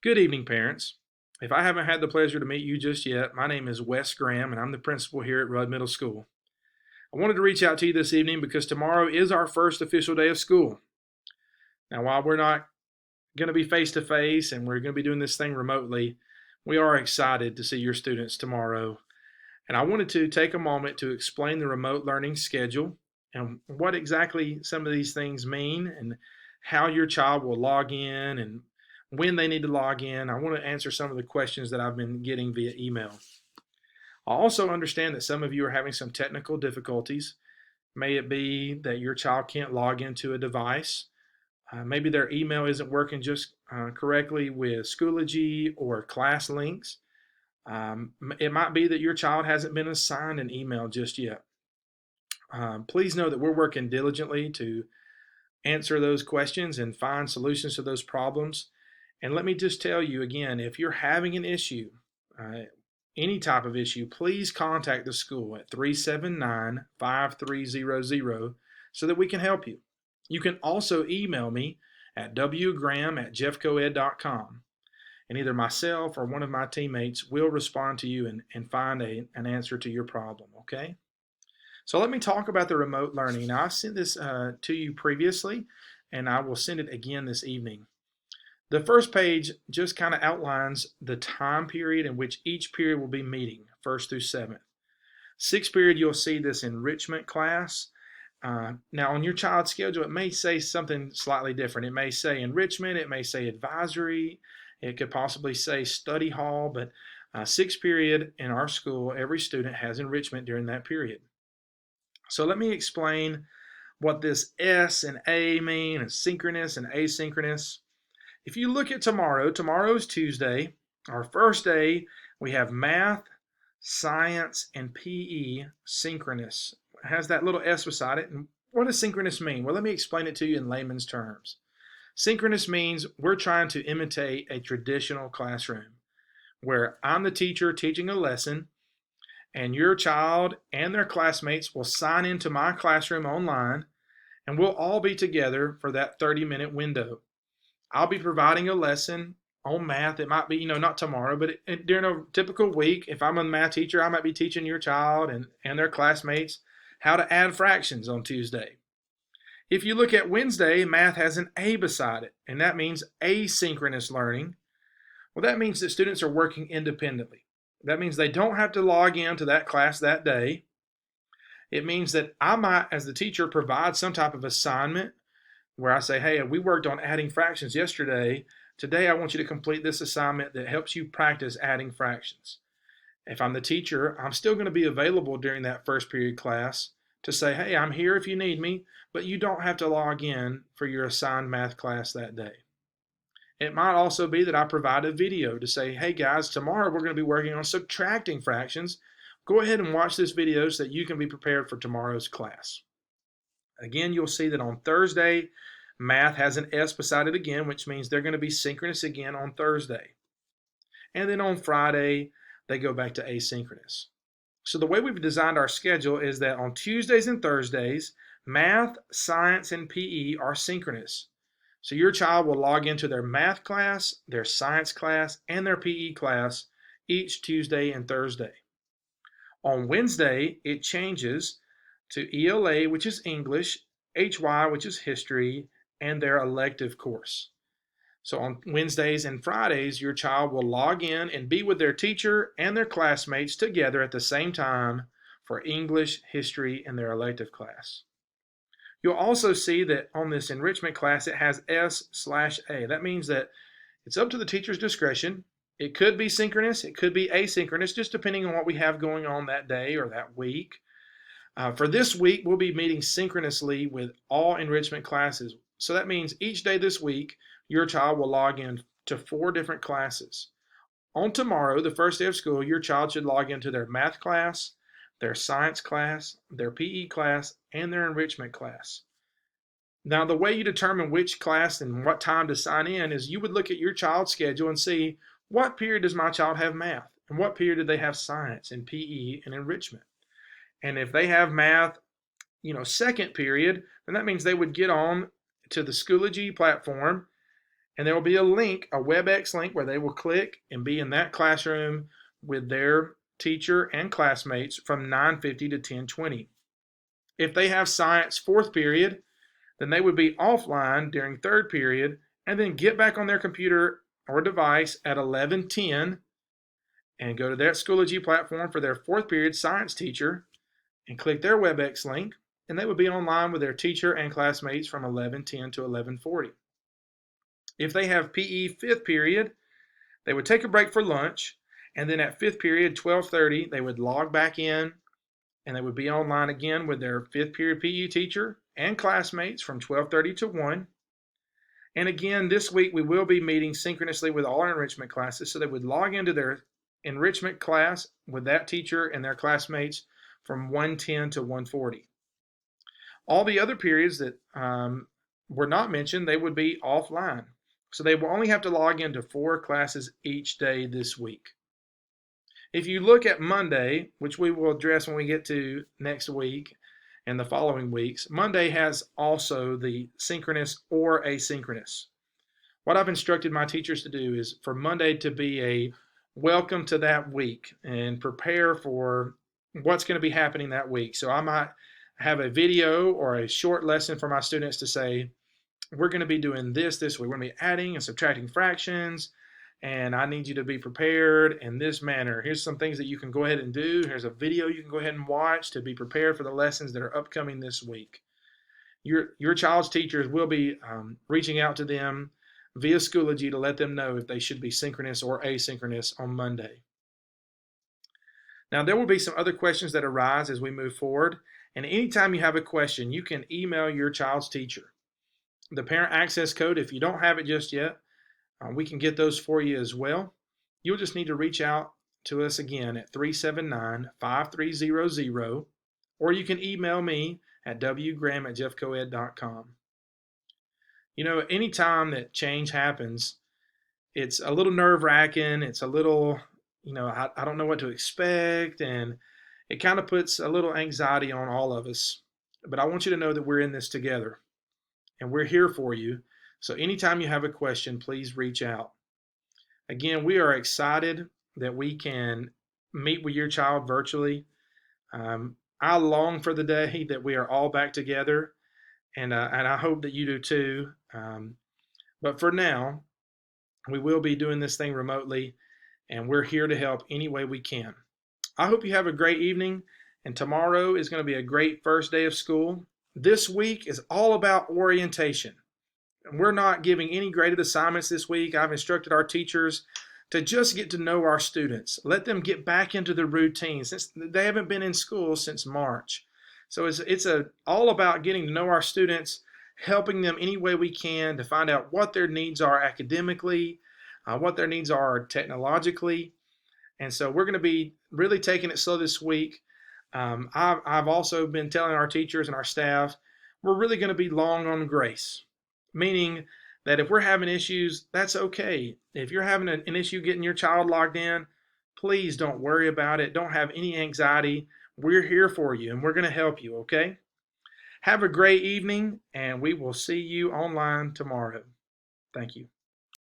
Good evening, parents. If I haven't had the pleasure to meet you just yet, my name is Wes Graham, and I'm the principal here at Rudd Middle School. I wanted to reach out to you this evening because tomorrow is our first official day of school. Now, while we're not going to be face to face and we're going to be doing this thing remotely, we are excited to see your students tomorrow. And I wanted to take a moment to explain the remote learning schedule and what exactly some of these things mean and how your child will log in and when they need to log in. I want to answer some of the questions that I've been getting via email. I also understand that some of you are having some technical difficulties. May it be that your child can't log into a device. Maybe their email isn't working just correctly with Schoology or class links. It might be that your child hasn't been assigned an email just yet. Please know that we're working diligently to answer those questions and find solutions to those problems. And let me just tell you again, if you're having an issue, any type of issue, please contact the school at 379-5300 so that we can help you. You can also email me at wgraham@jeffcoed.com, and either myself or one of my teammates will respond to you and find an answer to your problem, okay? So let me talk about the remote learning. Now, I've sent this to you previously, and I will send it again this evening. The first page just kind of outlines the time period in which each period will be meeting, 1st through 7th. 6th period, you'll see this enrichment class. Now, on your child's schedule, it may say something slightly different. It may say enrichment, it may say advisory, it could possibly say study hall, but 6th period in our school, every student has enrichment during that period. So let me explain what this S and A mean, and synchronous and asynchronous. If you look at tomorrow is Tuesday. Our first day, we have math, science, and PE synchronous. It has that little S beside it. And what does synchronous mean? Well, let me explain it to you in layman's terms. Synchronous means we're trying to imitate a traditional classroom where I'm the teacher teaching a lesson, and your child and their classmates will sign into my classroom online, and we'll all be together for that 30-minute window. I'll be providing a lesson on math. It might be, not tomorrow, but during a typical week, if I'm a math teacher, I might be teaching your child and their classmates how to add fractions on Tuesday. If you look at Wednesday, math has an A beside it, and that means asynchronous learning. Well, that means that students are working independently. That means they don't have to log into that class that day. It means that I might, as the teacher, provide some type of assignment where I say, hey, we worked on adding fractions yesterday. Today, I want you to complete this assignment that helps you practice adding fractions. If I'm the teacher, I'm still going to be available during that first period class to say, hey, I'm here if you need me, but you don't have to log in for your assigned math class that day. It might also be that I provide a video to say, hey guys, tomorrow we're going to be working on subtracting fractions. Go ahead and watch this video so that you can be prepared for tomorrow's class. Again, you'll see that on Thursday, math has an S beside it again, which means they're going to be synchronous again on Thursday. And then on Friday, they go back to asynchronous. So the way we've designed our schedule is that on Tuesdays and Thursdays, math, science, and PE are synchronous. So your child will log into their math class, their science class, and their PE class each Tuesday and Thursday. On Wednesday, it changes to ELA, which is English, HY, which is history, and their elective course. So on Wednesdays and Fridays, your child will log in and be with their teacher and their classmates together at the same time for English, history, and their elective class. You'll also see that on this enrichment class, it has S/A. That means that it's up to the teacher's discretion. It could be synchronous, it could be asynchronous, just depending on what we have going on that day or that week. For this week, we'll be meeting synchronously with all enrichment classes. So that means each day this week, your child will log in to 4 different classes. On tomorrow, the first day of school, your child should log into their math class, their science class, their PE class, and their enrichment class. Now, the way you determine which class and what time to sign in is you would look at your child's schedule and see what period does my child have math and what period do they have science and PE and enrichment. And if they have math, second period, then that means they would get on to the Schoology platform And there will be a link, a WebEx link, where they will click and be in that classroom with their teacher and classmates from 9:50 to 10:20. If they have science fourth period, then they would be offline during third period and then get back on their computer or device at 11:10 and go to that Schoology platform for their fourth period science teacher and click their WebEx link, and they would be online with their teacher and classmates from 11:10 to 11:40. If they have PE fifth period, they would take a break for lunch, and then at fifth period, 12:30, they would log back in and they would be online again with their fifth period PE teacher and classmates from 12:30 to 1. And again, this week we will be meeting synchronously with all our enrichment classes, so they would log into their enrichment class with that teacher and their classmates from 1:10 to 1:40. All the other periods that were not mentioned, they would be offline. So they will only have to log into 4 classes each day this week. If you look at Monday, which we will address when we get to next week and the following weeks, Monday has also the synchronous or asynchronous. What I've instructed my teachers to do is for Monday to be a welcome to that week and prepare for what's going to be happening that week. So I might have a video or a short lesson for my students to say, we're going to be doing this week. We're going to be adding and subtracting fractions, and I need you to be prepared in this manner. Here's some things that you can go ahead and do. Here's a video you can go ahead and watch to be prepared for the lessons that are upcoming this week. Your child's teachers will be reaching out to them via Schoology to let them know if they should be synchronous or asynchronous on Monday. Now, there will be some other questions that arise as we move forward, and anytime you have a question, you can email your child's teacher. The parent access code, if you don't have it just yet, we can get those for you as well. You'll just need to reach out to us again at 379-5300, or you can email me at wgraham@jeffcoed.com. You know, anytime that change happens, it's a little nerve-wracking. It's a little, I don't know what to expect, and it kind of puts a little anxiety on all of us. But I want you to know that we're in this together, and we're here for you. So anytime you have a question, please reach out. Again, we are excited that we can meet with your child virtually. I long for the day that we are all back together, and I hope that you do too. But for now, we will be doing this thing remotely, and we're here to help any way we can. I hope you have a great evening, and tomorrow is going to be a great first day of school. This week is all about orientation. And we're not giving any graded assignments this week. I've instructed our teachers to just get to know our students. Let them get back into the routine since they haven't been in school since March. So it's all about getting to know our students, helping them any way we can to find out what their needs are academically, what their needs are technologically. And so we're going to be really taking it slow this week. I've also been telling our teachers and our staff, we're really going to be long on grace, meaning that if we're having issues, that's okay. If you're having an issue getting your child logged in, please don't worry about it. Don't have any anxiety. We're here for you, and we're going to help you, okay? Have a great evening, and we will see you online tomorrow. Thank you.